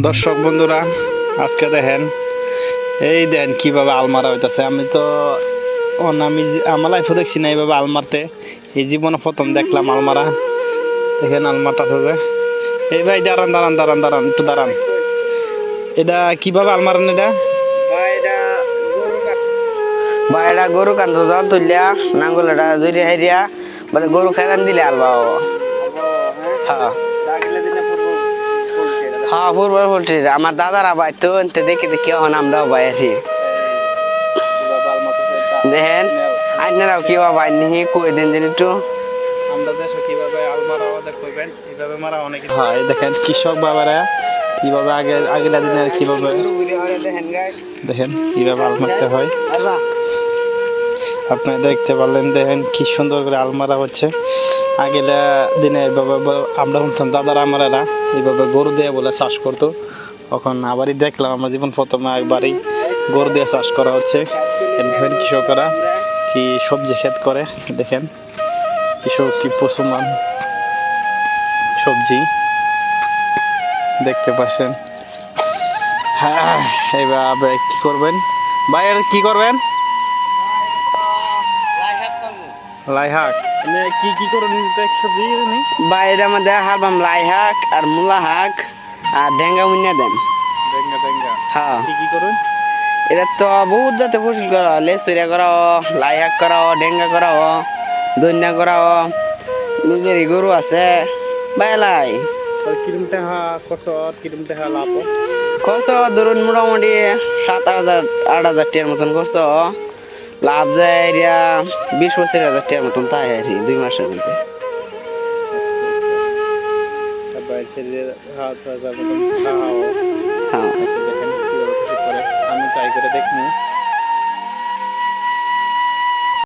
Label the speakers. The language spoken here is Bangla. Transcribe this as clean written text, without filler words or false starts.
Speaker 1: দর্শক বন্ধুরা, আজকে দেখেন এই দেন কিভাবে আলমারা হইতাছে। আমি তো আমার লাইফও দেখছি না এইভাবে আলমারতে। এই জীবনে প্রথম দেখলাম আলমারা। দেখেন আলমারটা আছে যে, এই ভাই দাঁড়ান দাঁড়ান দাঁড়ান দাঁড়ান একটু দাঁড়ান। এটা কিভাবে আলমারান? এটা
Speaker 2: বা এটা গরু কান্ত জল তুললিয়া নাঙ্গল এটা জুড়ি হাইরিয়া বলে গরু খেলান দিলে আলবা হ্যাঁ হ্যাঁ ফুটবল পোল্ট্রি আমার দাদারা বাই তো দেখে দেখি এখন আমরাও বাই আছি। দেখেন আপনারাও কি বাই নিহি কই দিন দিন একটু
Speaker 1: আমরা দেশে কিভাবে আলমারা দেখবেন এইভাবে মারা অনেক। হ্যাঁ দেখেন কৃষক বাবারা কিভাবে আগের দিনে কিভাবে দেখেন কিভাবে আলমারতে হয়। আপনি দেখতে পারলেন, দেখেন কি সুন্দর করে আলমারা হচ্ছে। আগের দিনে এইভাবে আমরা শুনতাম দাদারা আমারা এইভাবে গরু দিয়ে বলে চাষ করতো। তখন আবারই দেখলাম আমরা জীবন প্রথমে একবারই গরু দিয়ে চাষ করা হচ্ছে। দেখেন কৃষকরা কি সবজি ক্ষেত করে, দেখেন কৃষক কি পশুমান সবজি দেখতে পাচ্ছেন। হ্যাঁ এইভাবে কি করবেন ভাই, আর কি করবেন? লাই শাক কি কি করুন সবজি
Speaker 2: বাইরের মধ্যে হালবাম লাই শাক আর মূলা শাক আর ঢেঙ্গা মুন্না দেন। হ্যাঁ
Speaker 1: কি কি করুন?
Speaker 2: এটা তো বহুত জাতে ফসল করা লেসুরিয়া করাও লাই শাক করাও ঢেঙ্গা করাও ধনিয়া করাও নিজেরই গরু আছে বাইলাই
Speaker 1: কিরম টাকা খরচ, কিরম টাকা লাভ?
Speaker 2: খরচ ধরুন মোটামুটি 7,000-8,000 টাকার মতন খরচ, লাভ যায় এরিয়া 20-25,000 টাকার মতন তাই আর কি 2 মাসের মধ্যে।
Speaker 1: হ্যাঁ,
Speaker 2: হ্যাঁ
Speaker 1: দেখেন কিভাবে করে আমি ট্রাই করে দেখবো।